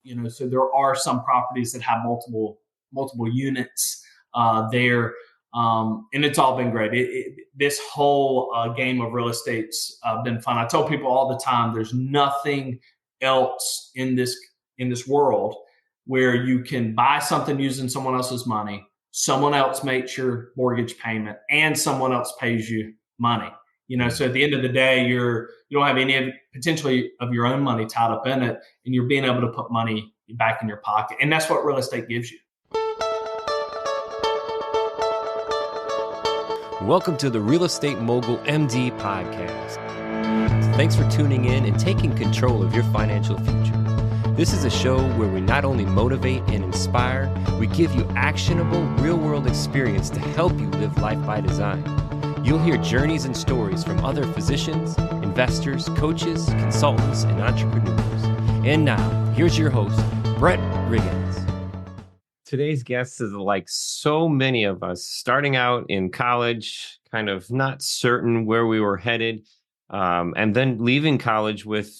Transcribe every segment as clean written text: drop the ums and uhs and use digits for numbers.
So there are some properties that have multiple units there. And it's all been great. This whole game of real estate's been fun. I tell people all the time, there's nothing else in this world where you can buy something using someone else's money, someone else makes your mortgage payment, and someone else pays you money. So at the end of the day, you don't have any potentially of your own money tied up in it, and you're being able to put money back in your pocket. And that's what real estate gives you. Welcome to the Real Estate Mogul MD podcast. Thanks for tuning in and taking control of your financial future. This is a show where we not only motivate and inspire, we give you actionable real-world experience to help you live life by design. You'll hear journeys and stories from other physicians, investors, coaches, consultants, and entrepreneurs. And now, here's your host, Brett Riggins. Today's guest is like so many of us, starting out in college, kind of not certain where we were headed, and then leaving college with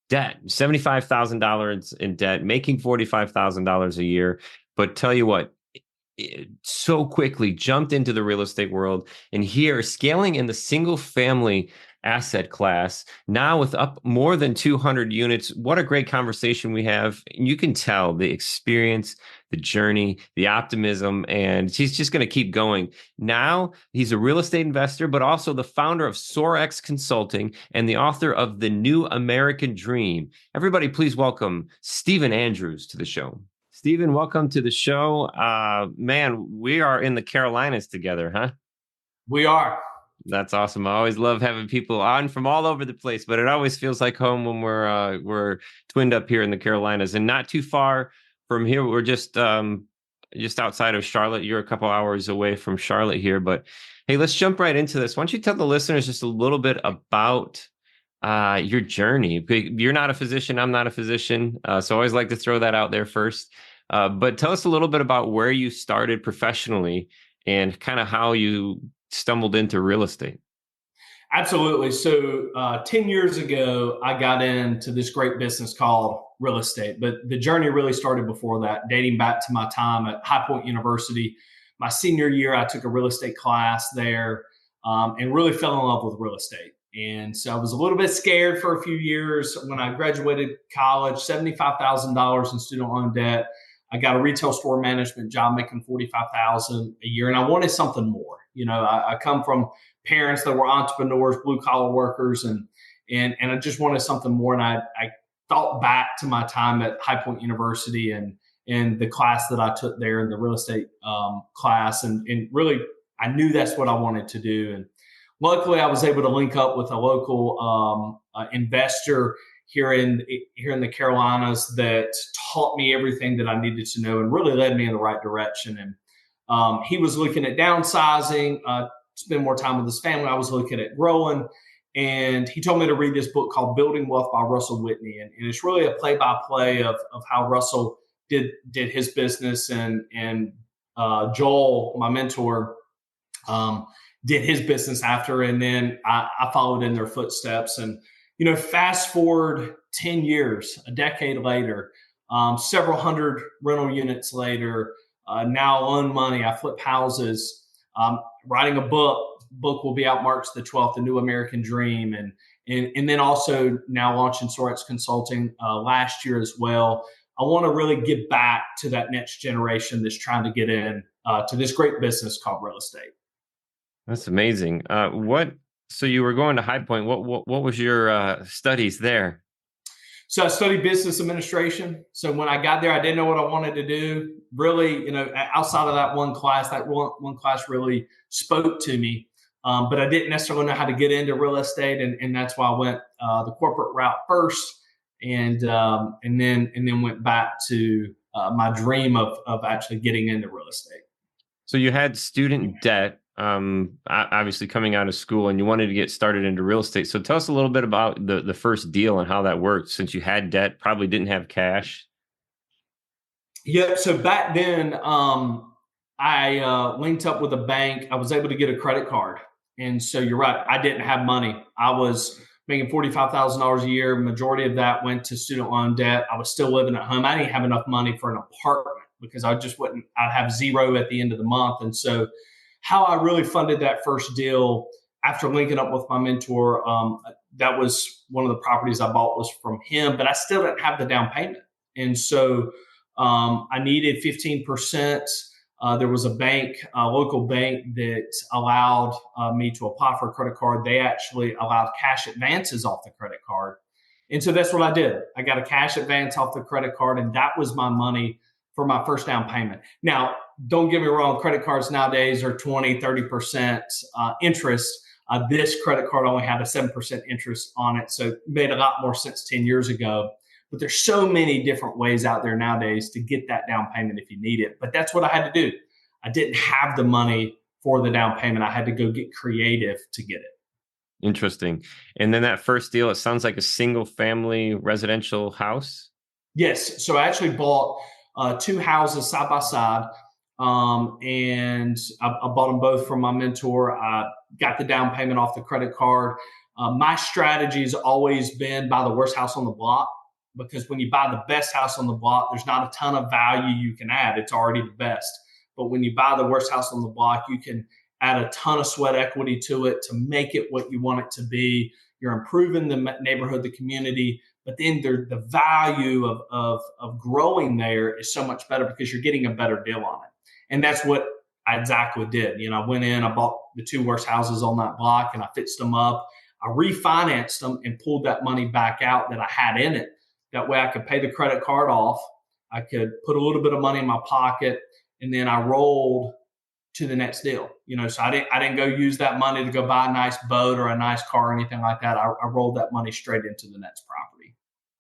debt, $75,000 in debt, making $45,000 a year. But tell you what, it so quickly jumped into the real estate world, and here scaling in the single family asset class, now with up more than 200 units. What a great conversation we have. You can tell the experience, the journey, the optimism, and he's just going to keep going. Now he's a real estate investor, but also the founder of Soarex Consulting and the author of The New American Dream. Everybody, please welcome Stephen Andrews to the show. Stephen, welcome to the show. Man, we are in the Carolinas together, huh? We are. That's awesome. I always love having people on from all over the place, but it always feels like home when we're twinned up here in the Carolinas, and not too far from here. We're just outside of Charlotte. You're a couple hours away from Charlotte here, but hey, let's jump right into this. Why don't you tell the listeners just a little bit about your journey? You're not a physician. I'm not a physician. So I always like to throw that out there first. But tell us a little bit about where you started professionally and kind of how you stumbled into real estate. Absolutely. So 10 years ago, I got into this great business called real estate, but the journey really started before that, dating back to my time at High Point University. My senior year, I took a real estate class there and really fell in love with real estate. And so I was a little bit scared for a few years. When I graduated college, $75,000 in student loan debt. I got a retail store management job making $45,000 a year, and I wanted something more. I come from parents that were entrepreneurs, blue collar workers, and I just wanted something more. And I thought back to my time at High Point University and the class that I took there in the real estate class, and really I knew that's what I wanted to do. And luckily, I was able to link up with a local investor here in the Carolinas that taught me everything that I needed to know and really led me in the right direction. And he was looking at downsizing, spend more time with his family. I was looking at growing, and he told me to read this book called Building Wealth by Russell Whitney. And it's really a play-by-play of how Russell did his business, and Joel, my mentor, did his business after, and then I followed in their footsteps. And fast forward 10 years, a decade later, several hundred rental units later, now own money. I flip houses, writing a book. Book will be out March the 12th, The New American Dream. And then also now launching Soarex Consulting last year as well. I want to really give back to that next generation that's trying to get in to this great business called real estate. That's amazing. So you were going to High Point. What was your studies there? So I studied business administration. So when I got there, I didn't know what I wanted to do. Really, outside of that one class really spoke to me. But I didn't necessarily know how to get into real estate, and that's why I went the corporate route first, and then went back to my dream of actually getting into real estate. So you had student debt. Obviously coming out of school, and you wanted to get started into real estate. So tell us a little bit about the first deal and how that worked, since you had debt, probably didn't have cash. Yeah. So back then, I linked up with a bank. I was able to get a credit card. And so you're right, I didn't have money. I was making $45,000 a year. Majority of that went to student loan debt. I was still living at home. I didn't have enough money for an apartment because I'd have zero at the end of the month. And so how I really funded that first deal after linking up with my mentor, that was one of the properties I bought was from him, but I still didn't have the down payment. And so I needed 15%. There was a local bank that allowed me to apply for a credit card. They actually allowed cash advances off the credit card. And so that's what I did. I got a cash advance off the credit card, and that was my money for my first down payment. Now, don't get me wrong, credit cards nowadays are 20, 30% interest. This credit card only had a 7% interest on it, so it made a lot more sense 10 years ago. But there's so many different ways out there nowadays to get that down payment if you need it. But that's what I had to do. I didn't have the money for the down payment. I had to go get creative to get it. Interesting. And then that first deal, it sounds like a single family residential house. Yes. So I actually bought 2 houses side by side. And I bought them both from my mentor. I got the down payment off the credit card. My strategy has always been buy the worst house on the block, because when you buy the best house on the block, there's not a ton of value you can add. It's already the best. But when you buy the worst house on the block, you can add a ton of sweat equity to it to make it what you want it to be. You're improving the neighborhood, the community, but then the value of growing there is so much better because you're getting a better deal on it. And that's what I exactly did. I went in, I bought the 2 worst houses on that block, and I fixed them up. I refinanced them and pulled that money back out that I had in it. That way I could pay the credit card off. I could put a little bit of money in my pocket, and then I rolled to the next deal. So I didn't go use that money to go buy a nice boat or a nice car or anything like that. I rolled that money straight into the next property.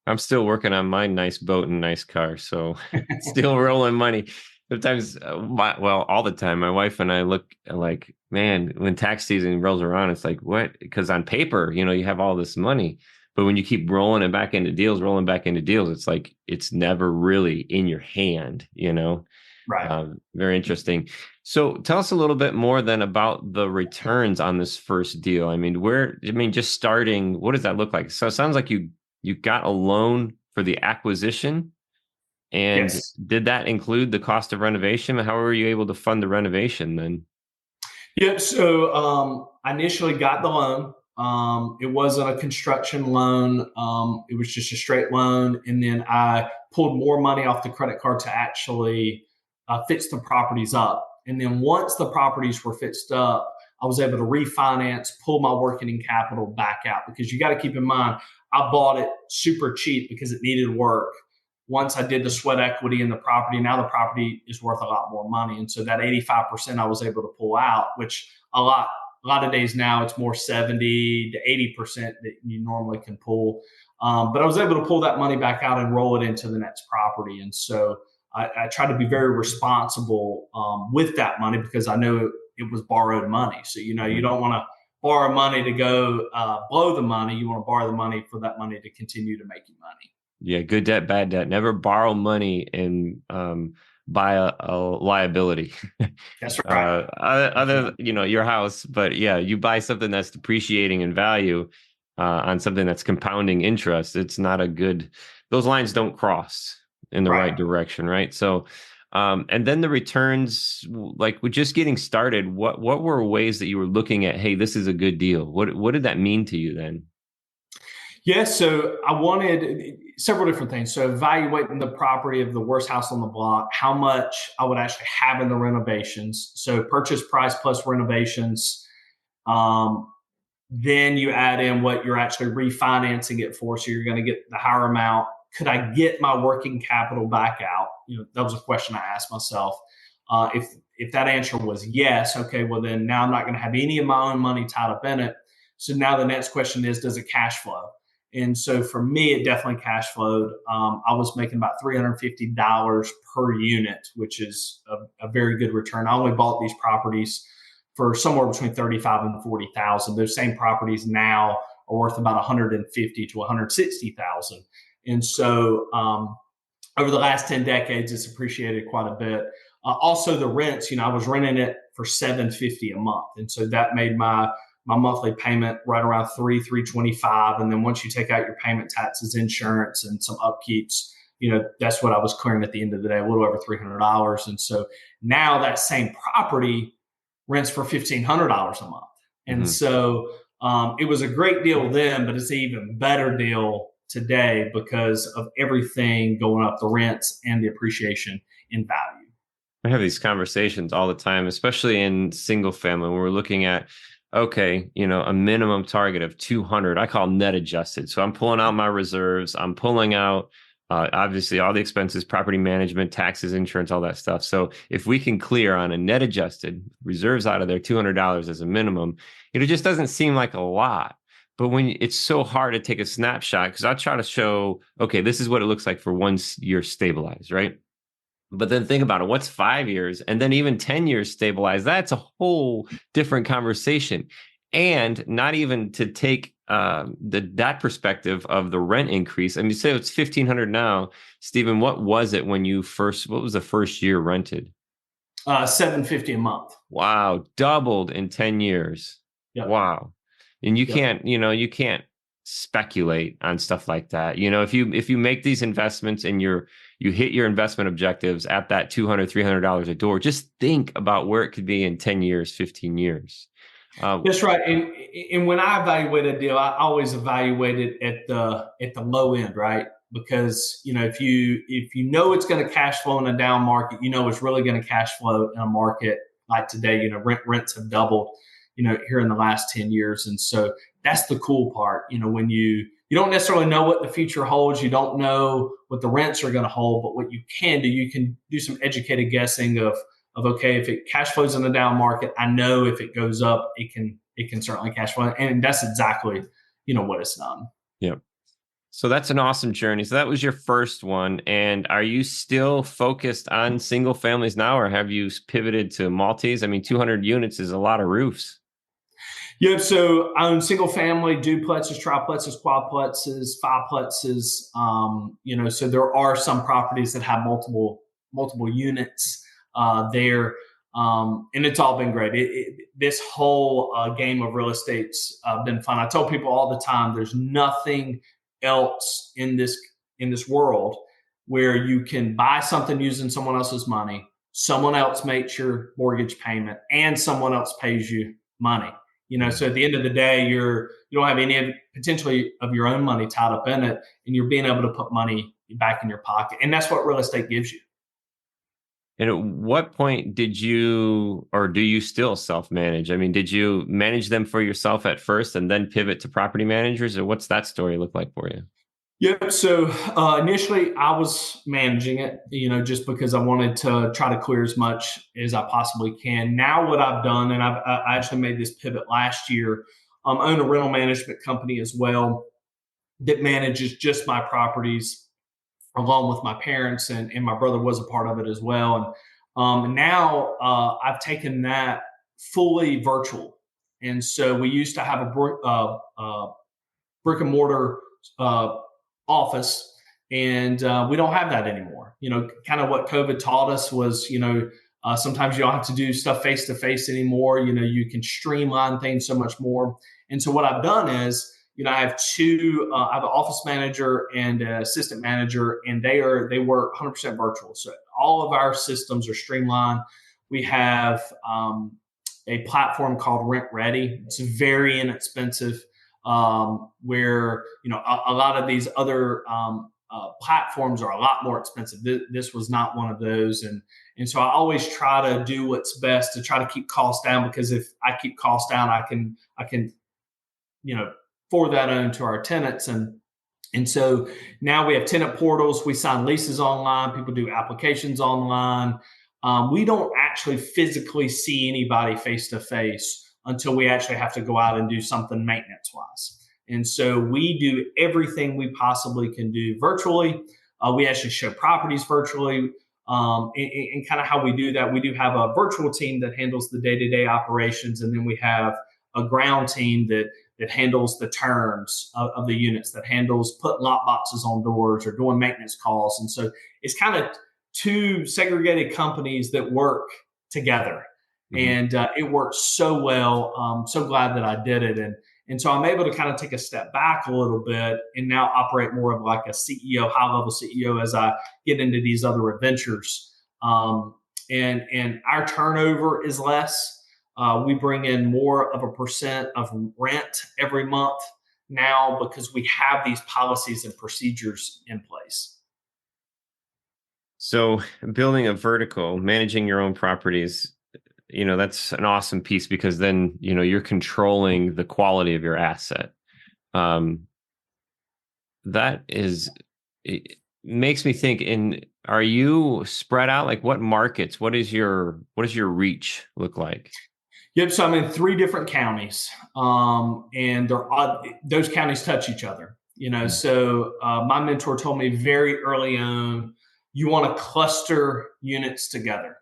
I'm still working on my nice boat and nice car, so still rolling money. Sometimes, all the time, my wife and I look like, man, when tax season rolls around, it's like, what? Because on paper, you have all this money. But when you keep rolling back into deals, it's like it's never really in your hand, Right. Very interesting. So tell us a little bit more then about the returns on this first deal. Just starting, what does that look like? So it sounds like you got a loan for the acquisition. And Yes. did that include the cost of renovation? How were you able to fund the renovation then? Yep. So I initially got the loan. It wasn't a construction loan. It was just a straight loan. And then I pulled more money off the credit card to actually fix the properties up. And then once the properties were fixed up, I was able to refinance, pull my working capital back out, because you got to keep in mind, I bought it super cheap because it needed work. Once I did the sweat equity in the property, now the property is worth a lot more money. And so that 85% I was able to pull out, which a lot of days now it's more 70 to 80% that you normally can pull. But I was able to pull that money back out and roll it into the next property. And so I try to be very responsible with that money, because I know it was borrowed money. So, you don't want to borrow money to go blow the money. You want to borrow the money for that money to continue to make you money. Yeah, good debt, bad debt. Never borrow money and buy a liability. That's right. Other, your house, but yeah, you buy something that's depreciating in value on something that's compounding interest. It's not a good. Those lines don't cross in the right direction, right? So, and then the returns, like with just getting started, what were ways that you were looking at? Hey, this is a good deal. What did that mean to you then? Yes. So I wanted several different things. So evaluating the property of the worst house on the block, how much I would actually have in the renovations. So purchase price plus renovations. Then you add in what you're actually refinancing it for. So you're going to get the higher amount. Could I get my working capital back out? That was a question I asked myself. If that answer was yes, okay, well then now I'm not going to have any of my own money tied up in it. So now the next question is, does it cash flow? And so for me, it definitely cash flowed. I was making about $350 per unit, which is a very good return. I only bought these properties for somewhere between 35 and 40,000. Those same properties now are worth about 150 to 160,000. And so over the last 10 decades, it's appreciated quite a bit. Also the rents, I was renting it for $750 a month. And so that made my my monthly payment right around 325. And then once you take out your payment taxes, insurance, and some upkeeps, that's what I was clearing at the end of the day, a little over $300. And so now that same property rents for $1,500 a month. And so it was a great deal then, but it's an even better deal today because of everything going up, the rents and the appreciation in value. I have these conversations all the time, especially in single family, when we're looking at, okay, a minimum target of 200, I call net adjusted. So I'm pulling out my reserves. I'm pulling out, obviously, all the expenses, property management, taxes, insurance, all that stuff. So if we can clear on a net adjusted reserves out of there, $200 as a minimum, it just doesn't seem like a lot. But when it's so hard to take a snapshot, because I try to show, okay, this is what it looks like for 1 year stabilized, right? But then think about it. What's 5 years? And then even 10 years stabilized? That's a whole different conversation. And not even to take that perspective of the rent increase. I mean, say it's $1,500 now. Stephen, what was it when what was the first year rented? $750 a month. Wow. Doubled in 10 years. Yep. Wow. And you can't, you can't speculate on stuff like that. If you make these investments and you hit your investment objectives at that $200, $300 a door, just think about where it could be in 10 years, 15 years. That's right. And when I evaluate a deal, I always evaluate it at the low end, right? Because, if you know it's going to cash flow in a down market, it's really going to cash flow in a market like today. Rents have doubled, here in the last 10 years. And so that's the cool part, when you don't necessarily know what the future holds. You don't know what the rents are going to hold, but what you can do some educated guessing of okay, if it cash flows in a down market, I know if it goes up, it can certainly cash flow. And that's exactly, what it's done. Yeah. So that's an awesome journey. So that was your first one. And are you still focused on single families now, or have you pivoted to multis? I mean, 200 units is a lot of roofs. Yep. So I own single family, duplexes, triplexes, quadplexes, fiveplexes. So there are some properties that have multiple units there. And it's all been great. This whole game of real estate's been fun. I tell people all the time, there's nothing else in this world where you can buy something using someone else's money, someone else makes your mortgage payment, and someone else pays you money. So at the end of the day, you don't have any potentially of your own money tied up in it, and you're being able to put money back in your pocket. And that's what real estate gives you. And at what point did you, or do you still self-manage? I mean, did you manage them for yourself at first and then pivot to property managers, or what's that story look like for you? Yep. So initially I was managing it, just because I wanted to try to clear as much as I possibly can. Now what I've done, and I actually made this pivot last year, own a rental management company as well that manages just my properties along with my parents, and my brother was a part of it as well. And now I've taken that fully virtual. And so we used to have a brick and mortar office, and we don't have that anymore. Kind of what COVID taught us was, sometimes you don't have to do stuff face to face anymore. You can streamline things so much more. And so what I've done is, I have I have an office manager and an assistant manager, and they work 100% virtual. So all of our systems are streamlined. We have a platform called Rent Ready. It's very inexpensive. Where a lot of these other platforms are a lot more expensive. This was not one of those, and so I always try to do what's best to try to keep costs down, because if I keep costs down, I can forward that on to our tenants, and so now we have tenant portals. We sign leases online. People do applications online. We don't actually physically see anybody face to face until we actually have to go out and do something maintenance-wise. And so we do everything we possibly can do virtually. We actually show properties virtually. And kind of how we do that, we do have a virtual team that handles the day-to-day operations, and then we have a ground team that handles the terms of the units, that handles putting lock boxes on doors or doing maintenance calls. And so it's kind of two segregated companies that work together. Hmm. And it worked so well. So glad that I did it. And so I'm able to kind of take a step back a little bit and now operate more of like a CEO, high level CEO, as I get into these other adventures. And our turnover is less. We bring in more of a percent of rent every month now because we have these policies and procedures in place. So building a vertical, managing your own properties, that's an awesome piece because then, you're controlling the quality of your asset. Um, that is, it makes me think are you spread out? Like what markets, what does your reach look like? Yep. So I'm in three different counties, and those counties touch each other. Mm. So my mentor told me very early on, you want to cluster units together.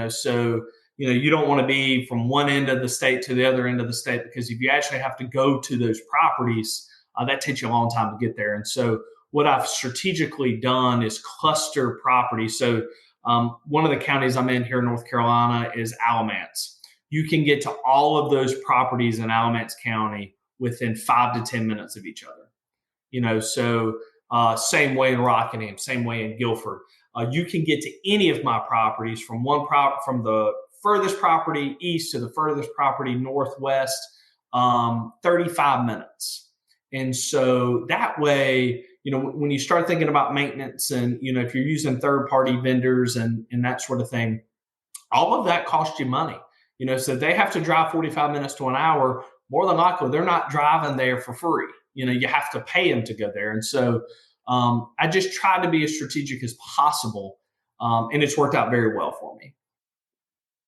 So you don't want to be from one end of the state to the other end of the state because if you actually have to go to those properties, that takes you a long time to get there. And so what I've strategically done is cluster properties. So one of the counties I'm in here in North Carolina is Alamance. You can get to all of those properties in Alamance County within 5 to 10 minutes of each other. So same way in Rockingham, same way in Guilford. You can get to any of my properties from from the furthest property east to the furthest property northwest, 35 minutes. And so that way, when you start thinking about maintenance and, if you're using third party vendors and that sort of thing, all of that costs you money. So they have to drive 45 minutes to an hour. More than likely, they're not driving there for free. You have to pay them to go there. And so I just tried to be as strategic as possible. And it's worked out very well for me.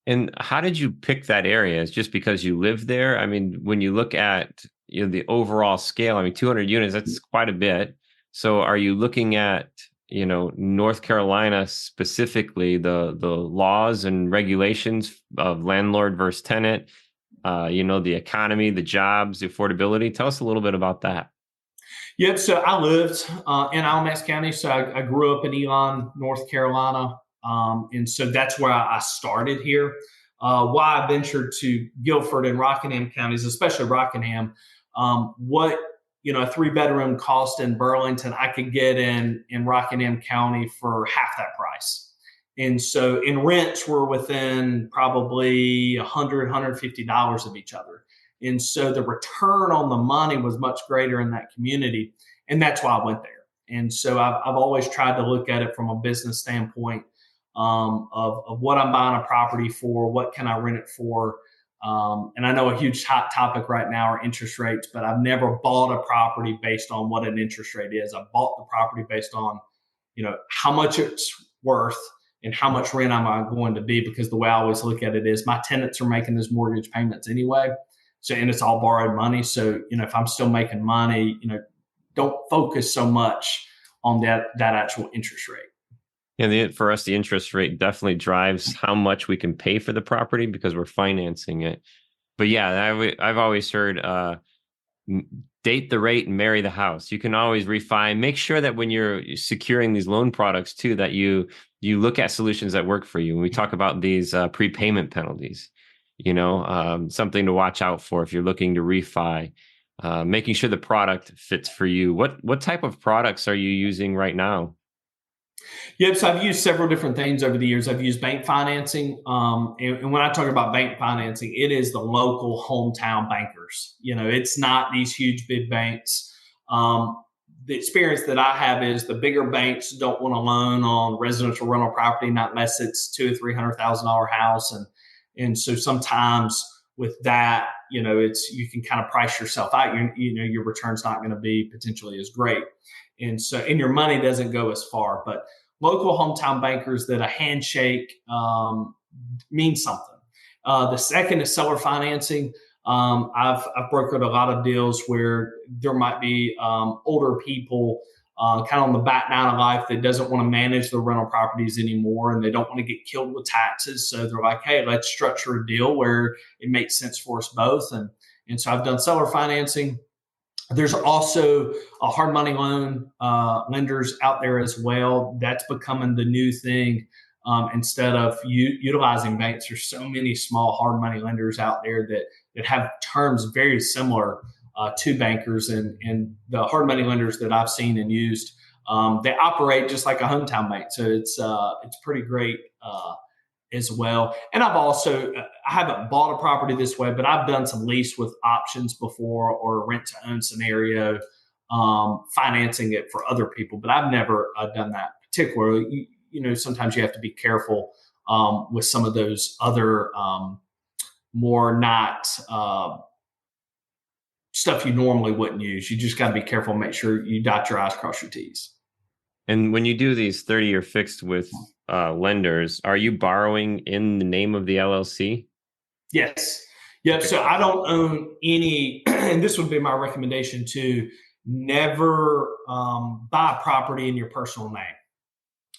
And how did you pick that area? Is just because you live there? I mean, when you look at the overall scale, I mean, 200 units, that's quite a bit. So are you looking at, North Carolina specifically, the laws and regulations of landlord versus tenant, the economy, the jobs, the affordability? Tell us a little bit about that. Yep. So I lived in Alamance County. So I grew up in Elon, North Carolina. And so that's where I started here. Why I ventured to Guilford and Rockingham counties, especially Rockingham, what a 3 bedroom cost in Burlington, I could get in Rockingham County for half that price. And so in rents, we're within probably $100, $150 of each other. And so the return on the money was much greater in that community. And that's why I went there. And so I've always tried to look at it from a business standpoint, of what I'm buying a property for, what can I rent it for. And I know a huge hot topic right now are interest rates, but I've never bought a property based on what an interest rate is. I bought the property based on, how much it's worth and how much rent am I going to be? Because the way I always look at it is my tenants are making those mortgage payments anyway. So, and it's all borrowed money. So, if I'm still making money, don't focus so much on that actual interest rate. And for us, the interest rate definitely drives how much we can pay for the property because we're financing it. But yeah, I've always heard date the rate and marry the house. You can always refine. Make sure that when you're securing these loan products too, that you look at solutions that work for you. When we talk about these prepayment penalties, something to watch out for if you're looking to refi. Making sure the product fits for you. What type of products are you using right now? Yep. So I've used several different things over the years. I've used bank financing. And when I talk about bank financing, it is the local hometown bankers. It's not these huge, big banks. The experience that I have is the bigger banks don't want to loan on residential rental property, not unless it's $200,000 or $300,000 house. And so sometimes with that, it's, you can kind of price yourself out. Your return's not going to be potentially as great. And your money doesn't go as far, but local hometown bankers that a handshake means something. The second is seller financing. I've brokered a lot of deals where there might be older people kind of on the back nine of life that doesn't want to manage the rental properties anymore, and they don't want to get killed with taxes. So they're like, hey, let's structure a deal where it makes sense for us both. And so I've done seller financing. There's also a hard money loan lenders out there as well. That's becoming the new thing. instead of utilizing banks. There's so many small hard money lenders out there that have terms very similar to bankers, and the hard money lenders that I've seen and used, they operate just like a hometown bank. So it's pretty great as well. And I haven't bought a property this way, but I've done some lease with options before, or rent to own scenario, financing it for other people. But I've never done that particularly. Sometimes you have to be careful with some of those other more not stuff you normally wouldn't use. You just got to be careful and make sure you dot your I's, cross your T's. And when you do these 30-year fixed with lenders, are you borrowing in the name of the LLC? Yes. Yep. So I don't own any, and this would be my recommendation too, never buy property in your personal name.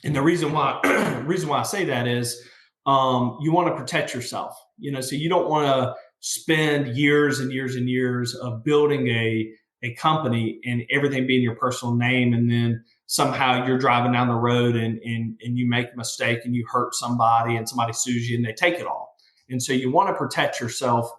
And the reason why I say that is you want to protect yourself, so you don't want to spend years and years and years of building a company and everything being your personal name, and then somehow you're driving down the road and you make a mistake and you hurt somebody and somebody sues you and they take it all. And so you want to protect yourself.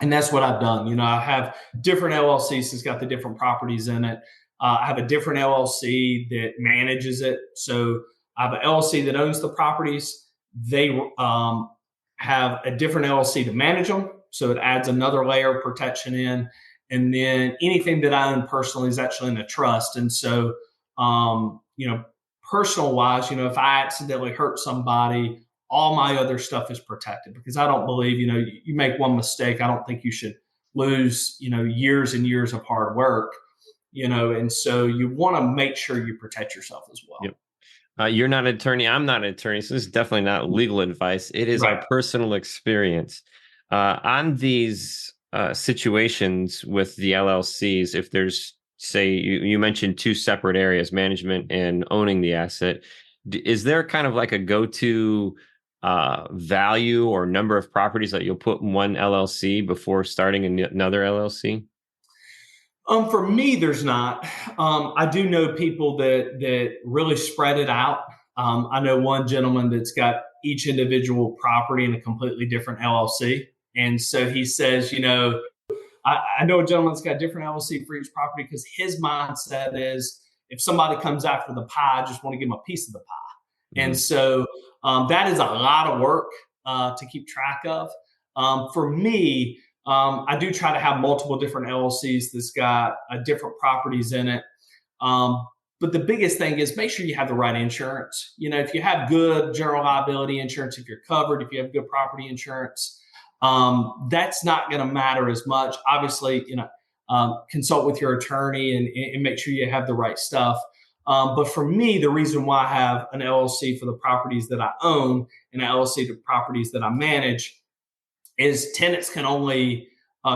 And that's what I've done. I have different LLCs that's got the different properties in it. I have a different LLC that manages it. So I have an LLC that owns the properties. They have a different LLC to manage them. So it adds another layer of protection in. And then anything that I own personally is actually in a trust. And so, personal wise, if I accidentally hurt somebody, all my other stuff is protected, because I don't believe, you make one mistake. I don't think you should lose, years and years of hard work, and so you want to make sure you protect yourself as well. Yep. You're not an attorney. I'm not an attorney. So this is definitely not legal advice. It is Right. our personal experience. On these situations with the LLCs, if there's, say, you mentioned two separate areas, management and owning the asset, is there kind of like a go-to value or number of properties that you'll put in one LLC before starting another LLC? For me, there's not. I do know people that really spread it out. I know one gentleman that's got each individual property in a completely different LLC. And so he says, I know a gentleman that's got a different LLC for each property, because his mindset is, if somebody comes after the pie, I just want to give them a piece of the pie. Mm-hmm. And so that is a lot of work to keep track of. For me, I do try to have multiple different LLCs that's got different properties in it. But the biggest thing is make sure you have the right insurance. If you have good general liability insurance, if you're covered, if you have good property insurance, that's not going to matter as much. Obviously, consult with your attorney and make sure you have the right stuff. But for me, the reason why I have an LLC for the properties that I own and an LLC to properties that I manage is tenants can only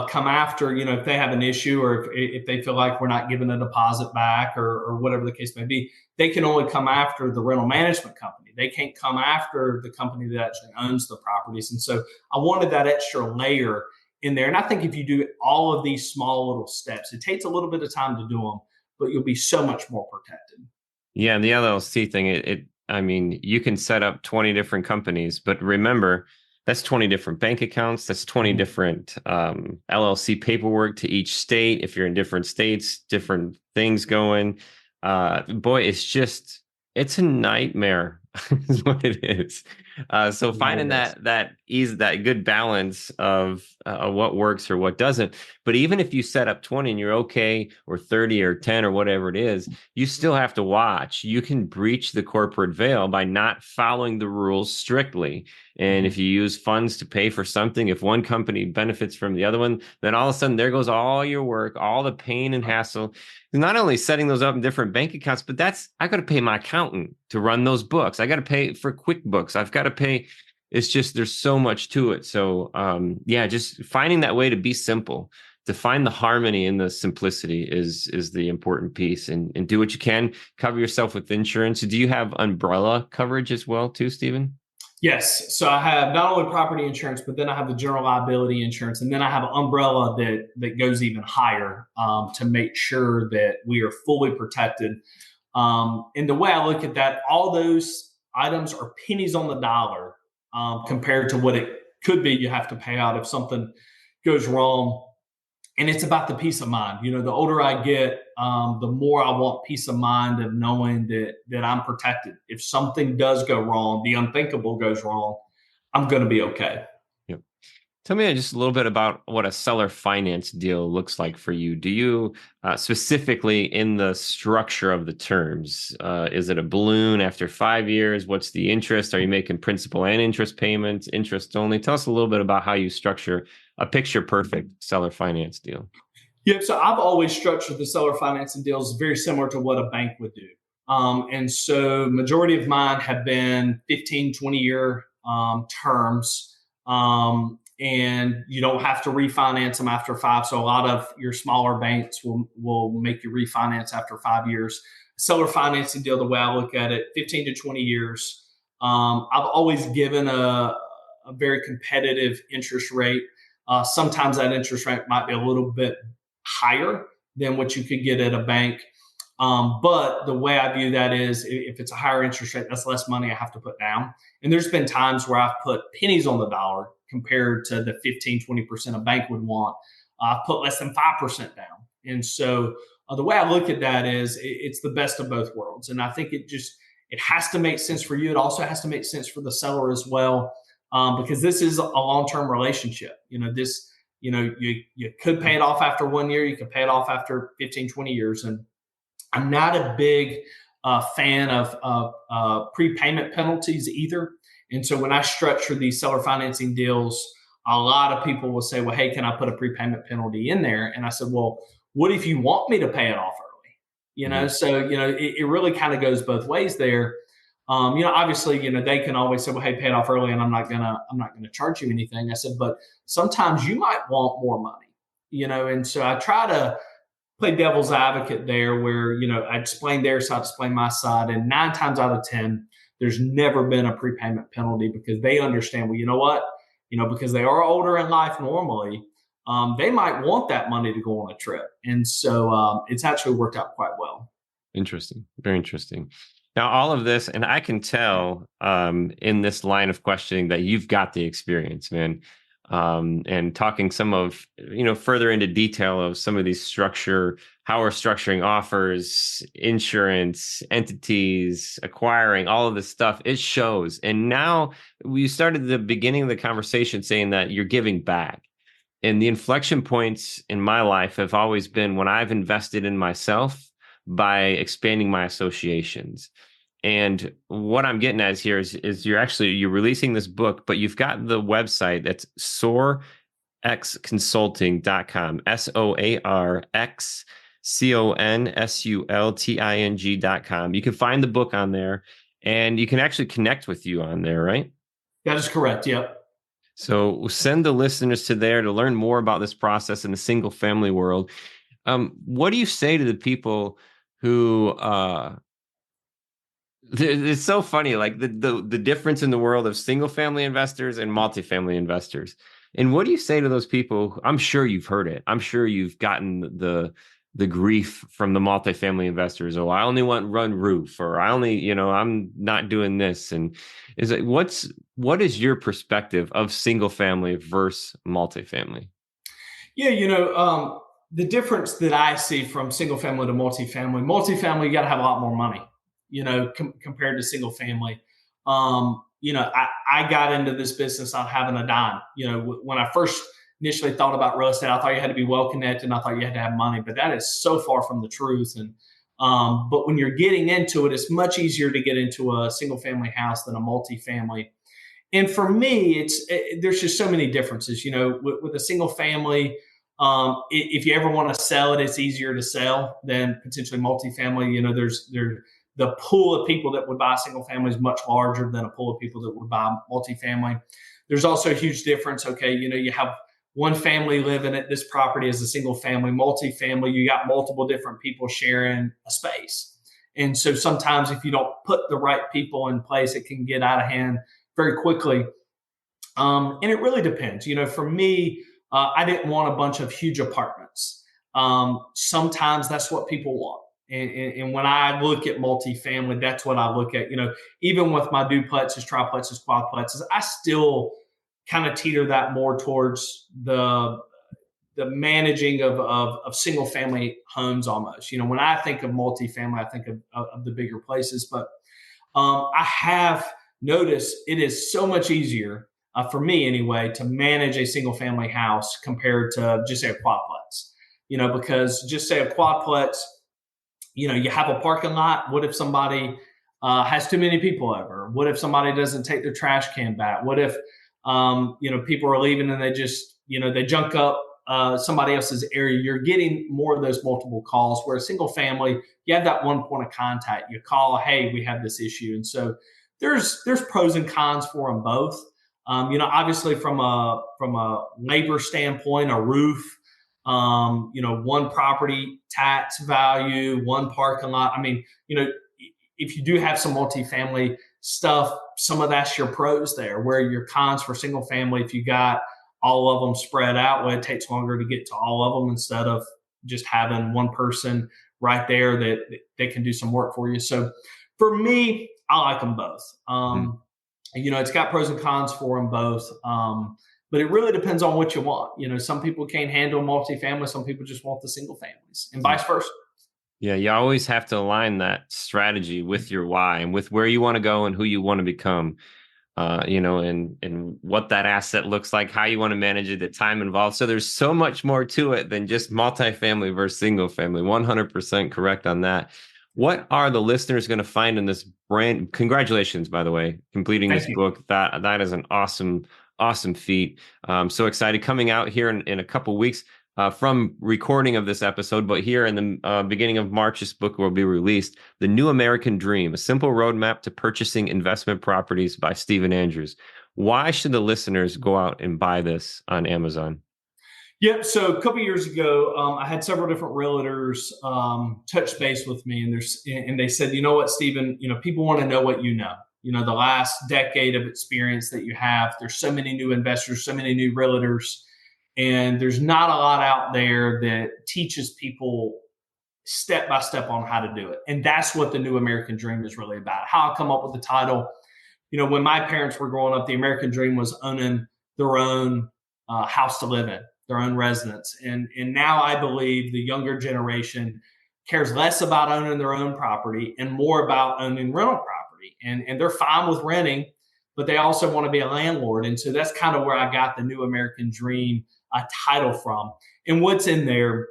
come after, if they have an issue, or if they feel like we're not giving a deposit back, or whatever the case may be, they can only come after the rental management company. They can't come after the company that actually owns the properties. And so I wanted that extra layer in there. And I think if you do all of these small little steps, it takes a little bit of time to do them, but you'll be so much more protected. Yeah, and the LLC thing, I mean, you can set up 20 different companies, but remember, that's 20 different bank accounts. That's 20 different LLC paperwork to each state. If you're in different states, different things going. Boy, it's a nightmare is what it is. So finding that good balance of what works or what doesn't. But even if you set up 20 and you're okay, or 30 or 10 or whatever it is, you still have to watch. You can breach the corporate veil by not following the rules strictly. And if you use funds to pay for something, if one company benefits from the other one, then all of a sudden there goes all your work, all the pain and hassle. Not only setting those up in different bank accounts, but I got to pay my accountant to run those books. I got to pay for QuickBooks. I've got to pay. It's just, there's so much to it. So just finding that way to be simple, to find the harmony in the simplicity is the important piece, and do what you can. Cover yourself with insurance. Do you have umbrella coverage as well too, Stephen? Yes. So I have not only property insurance, but then I have the general liability insurance. And then I have an umbrella that goes even higher to make sure that we are fully protected. And the way I look at that, all those items are pennies on the dollar compared to what it could be you have to pay out if something goes wrong. And it's about the peace of mind. The older I get, the more I want peace of mind of knowing that I'm protected. If something does go wrong, the unthinkable goes wrong, I'm going to be okay. Yep. Tell me just a little bit about what a seller finance deal looks like for you. Do you specifically in the structure of the terms, is it a balloon after 5 years? What's the interest? Are you making principal and interest payments, interest only? Tell us a little bit about how you structure a picture perfect seller finance deal. Yeah, so I've always structured the seller financing deals very similar to what a bank would do. And so majority of mine have been 15, 20-year terms. And you don't have to refinance them after 5. So a lot of your smaller banks will make you refinance after 5 years. Seller financing deal, the way I look at it, 15 to 20 years. I've always given a very competitive interest rate. Sometimes that interest rate might be a little bit higher than what you could get at a bank. But the way I view that is if it's a higher interest rate, that's less money I have to put down. And there's been times where I've put pennies on the dollar compared to the 15, 20% a bank would want. I've put less than 5% down. And so the way I look at that is it's the best of both worlds. And I think it has to make sense for you. It also has to make sense for the seller as well, because this is a long-term relationship. You could pay it off after 1 year. You could pay it off after 15, 20 years. And I'm not a big fan of prepayment penalties either. And so when I structure these seller financing deals, a lot of people will say, well, hey, can I put a prepayment penalty in there? And I said, well, what if you want me to pay it off early? Mm-hmm. So, it really kind of goes both ways there. Obviously, they can always say, well, hey, pay it off early and I'm not gonna charge you anything. I said, but sometimes you might want more money, and so I try to play devil's advocate there where, I explain their side, explain my side. And 9 times out of 10, there's never been a prepayment penalty because they understand, well, you know what, because they are older in life normally, they might want that money to go on a trip. And so it's actually worked out quite well. Interesting. Very interesting. Now, all of this, and I can tell in this line of questioning that you've got the experience, man. And talking some of, further into detail of some of these how we're structuring offers, insurance, entities, acquiring, all of this stuff, it shows. And now we started the beginning of the conversation saying that you're giving back. And the inflection points in my life have always been when I've invested in myself by expanding my associations. And what I'm getting at here is you're releasing this book, but you've got the website that's soarexconsulting.com, SOAREXCONSULTING.com. You can find the book on there and you can actually connect with you on there, right? That is correct. Yep. So send the listeners to there to learn more about this process in the single family world. What do you say to the people who, it's so funny, like the difference in the world of single family investors and multifamily investors. And what do you say to those people? I'm sure you've heard it. I'm sure you've gotten the grief from the multifamily investors. Oh, I only want run roof, or I only, I'm not doing this. And what is your perspective of single family versus multifamily? Yeah, the difference that I see from single family to multifamily, you got to have a lot more money, compared to single family. I got into this business not having a dime. When I first initially thought about real estate, I thought you had to be well connected and I thought you had to have money, but that is so far from the truth. And but when you're getting into it, it's much easier to get into a single family house than a multifamily. And for me, there's just so many differences. With a single family, if you ever want to sell it, it's easier to sell than potentially multifamily. There's the pool of people that would buy a single family is much larger than a pool of people that would buy multifamily. There's also a huge difference. Okay, you have one family living at this property as a single family. Multifamily, you got multiple different people sharing a space. And so sometimes if you don't put the right people in place, it can get out of hand very quickly. And it really depends. For me, I didn't want a bunch of huge apartments. Sometimes that's what people want. And when I look at multifamily, that's what I look at. Even with my duplexes, triplexes, quadplexes, I still kind of teeter that more towards the managing of single family homes almost. When I think of multifamily, I think of the bigger places. But I have noticed it is so much easier for me anyway to manage a single family house compared to just say a quadplex. Because just say a quadplex, you have a parking lot. What if somebody has too many people over? What if somebody doesn't take their trash can back? What if people are leaving and they just they junk up somebody else's area? You're getting more of those multiple calls. Where a single family, you have that one point of contact. You call, hey, we have this issue, and so there's pros and cons for them both. Obviously from a labor standpoint, a roof, one property tax value, one parking lot. I mean, if you do have some multifamily stuff, some of that's your pros there, where your cons for single family, if you got all of them spread out, well, it takes longer to get to all of them instead of just having one person right there that they can do some work for you. So for me, I like them both. It's got pros and cons for them both. But it really depends on what you want. Some people can't handle multifamily. Some people just want the single families, and vice versa. Yeah, you always have to align that strategy with your why and with where you want to go and who you want to become. And what that asset looks like, how you want to manage it, the time involved. So there's so much more to it than just multifamily versus single family. 100% correct on that. What are the listeners going to find in this brand? Congratulations, by the way, completing this book. That is an awesome feat. So excited, coming out here in a couple of weeks from recording of this episode, but here in the beginning of March, this book will be released. The New American Dream, a simple roadmap to purchasing investment properties by Stephen Andrews. Why should the listeners go out and buy this on Amazon? Yep. So a couple of years ago, I had several different realtors touch base with me, and they said, you know what, Stephen, people want to know what you know. The last decade of experience that you have. There's so many new investors, so many new realtors, and there's not a lot out there that teaches people step by step on how to do it. And that's what the New American Dream is really about. How I come up with the title. When my parents were growing up, the American Dream was owning their own house to live in, their own residence. And now I believe the younger generation cares less about owning their own property and more about owning rental property. And they're fine with renting, but they also want to be a landlord. And so that's kind of where I got the New American Dream title from. And what's in there,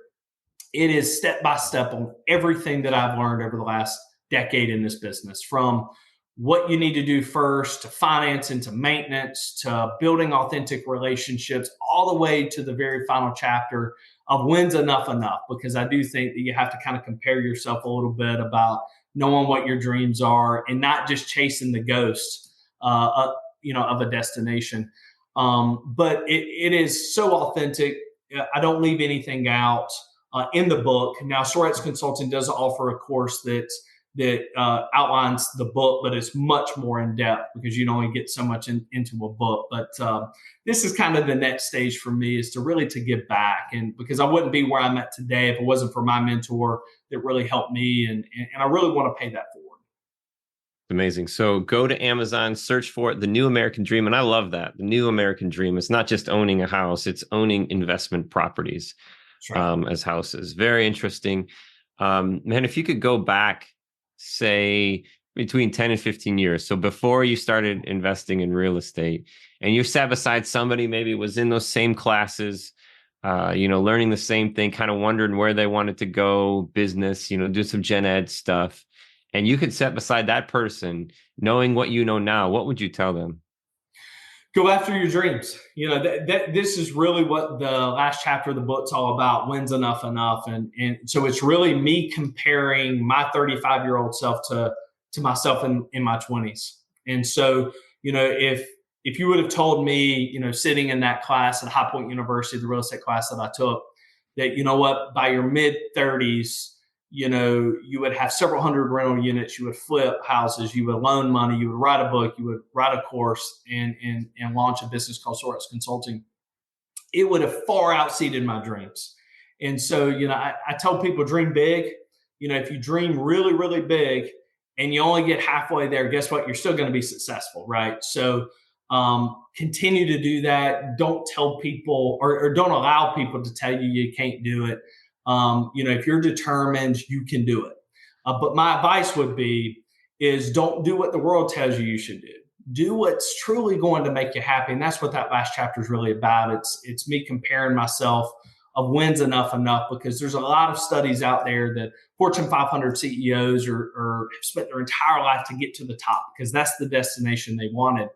it is step by step on everything that I've learned over the last decade in this business, from what you need to do first to finance and to maintenance to building authentic relationships, all the way to the very final chapter of when's enough, because I do think that you have to kind of compare yourself a little bit about knowing what your dreams are and not just chasing the ghost of a destination. But it is so authentic. I don't leave anything out in the book. Now, Soarex Consulting does offer a course that outlines the book, but it's much more in depth because you only get so much into a book. But this is kind of the next stage for me, is to give back. And because I wouldn't be where I'm at today if it wasn't for my mentor that really helped me. And I really want to pay that forward. Amazing. So go to Amazon, search for it, The New American Dream. And I love that. The New American Dream. It's not just owning a house, it's owning investment properties as houses. Very interesting. Man, if you could go back, say, between 10 and 15 years. So before you started investing in real estate, and you sat beside somebody maybe was in those same classes, learning the same thing, kind of wondering where they wanted to go, business, do some gen ed stuff. And you could sit beside that person, knowing what you know now, what would you tell them? Go after your dreams. This is really what the last chapter of the book's all about. When's enough? And so it's really me comparing my 35-year-old self to myself in my 20s. And so, if you would have told me, sitting in that class at High Point University, the real estate class that I took, that, by your mid 30s, you would have several hundred rental units, you would flip houses, you would loan money, you would write a book, you would write a course and launch a business called Soarex Consulting, it would have far exceeded my dreams. And so, I tell people, dream big, if you dream really, really big and you only get halfway there, guess what? You're still going to be successful, right? So continue to do that. Don't tell people or don't allow people to tell you can't do it. If you're determined, you can do it. But my advice would be is don't do what the world tells you should do. Do what's truly going to make you happy. And that's what that last chapter is really about. It's me comparing myself of when's enough, because there's a lot of studies out there that Fortune 500 CEOs have spent their entire life to get to the top because that's the destination they wanted.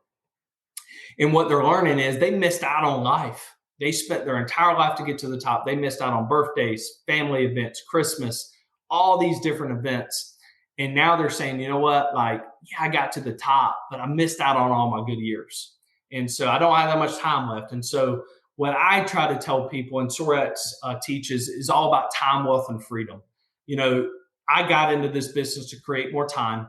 And what they're learning is they missed out on life. They spent their entire life to get to the top. They missed out on birthdays, family events, Christmas, all these different events. And now they're saying, you know what, I got to the top, but I missed out on all my good years. And so I don't have that much time left. And so what I try to tell people, and Soarex teaches, is all about time, wealth, and freedom. I got into this business to create more time,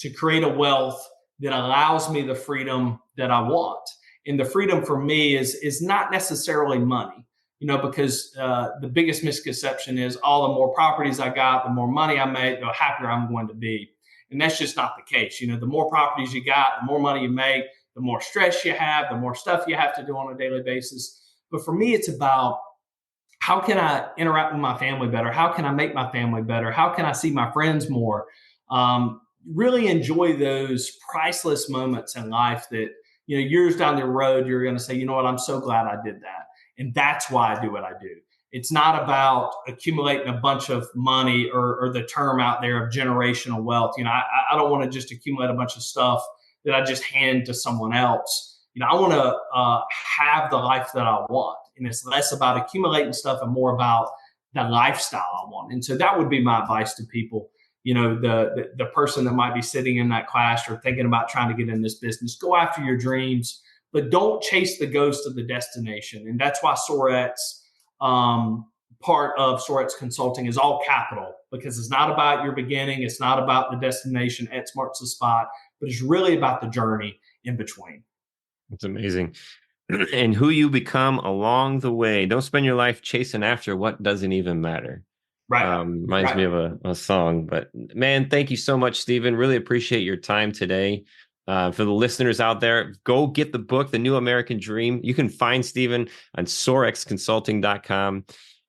to create a wealth that allows me the freedom that I want. And the freedom for me is not necessarily money, because the biggest misconception is all the more properties I got, the more money I make, the happier I'm going to be. And that's just not the case. The more properties you got, the more money you make, the more stress you have, the more stuff you have to do on a daily basis. But for me, it's about how can I interact with my family better? How can I make my family better? How can I see my friends more? Really enjoy those priceless moments in life that, years down the road, you're going to say, you know what, I'm so glad I did that. And that's why I do what I do. It's not about accumulating a bunch of money or the term out there of generational wealth. I don't want to just accumulate a bunch of stuff that I just hand to someone else. I want to have the life that I want. And it's less about accumulating stuff and more about the lifestyle I want. And so that would be my advice to people. The person that might be sitting in that class or thinking about trying to get in this business, go after your dreams, but don't chase the ghost of the destination. And that's why Soarex, part of Soarex Consulting, is all capital, because it's not about your beginning. It's not about the destination. X marks the spot, but it's really about the journey in between. It's amazing. And who you become along the way. Don't spend your life chasing after what doesn't even matter. Right. Reminds me of a song. But man, thank you so much, Stephen. Really appreciate your time today. For the listeners out there, go get the book, The New American Dream. You can find Stephen on soarexconsulting.com.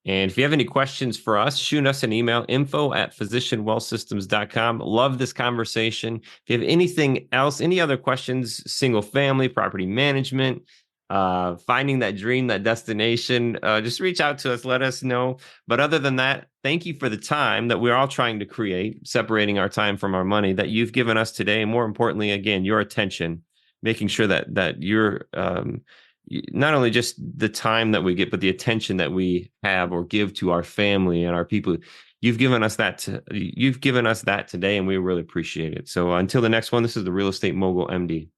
And if you have any questions for us, shoot us an email, info@physicianwealthsystems.com. Love this conversation. If you have anything else, any other questions, single family, property management, finding that dream, that destination, just reach out to us, let us know. But other than that, thank you for the time that we're all trying to create, separating our time from our money that you've given us today. And more importantly, again, your attention, making sure that you're not only just the time that we get, but the attention that we have or give to our family and our people. You've given us that today, and we really appreciate it. So until the next one, this is the Real Estate Mogul MD.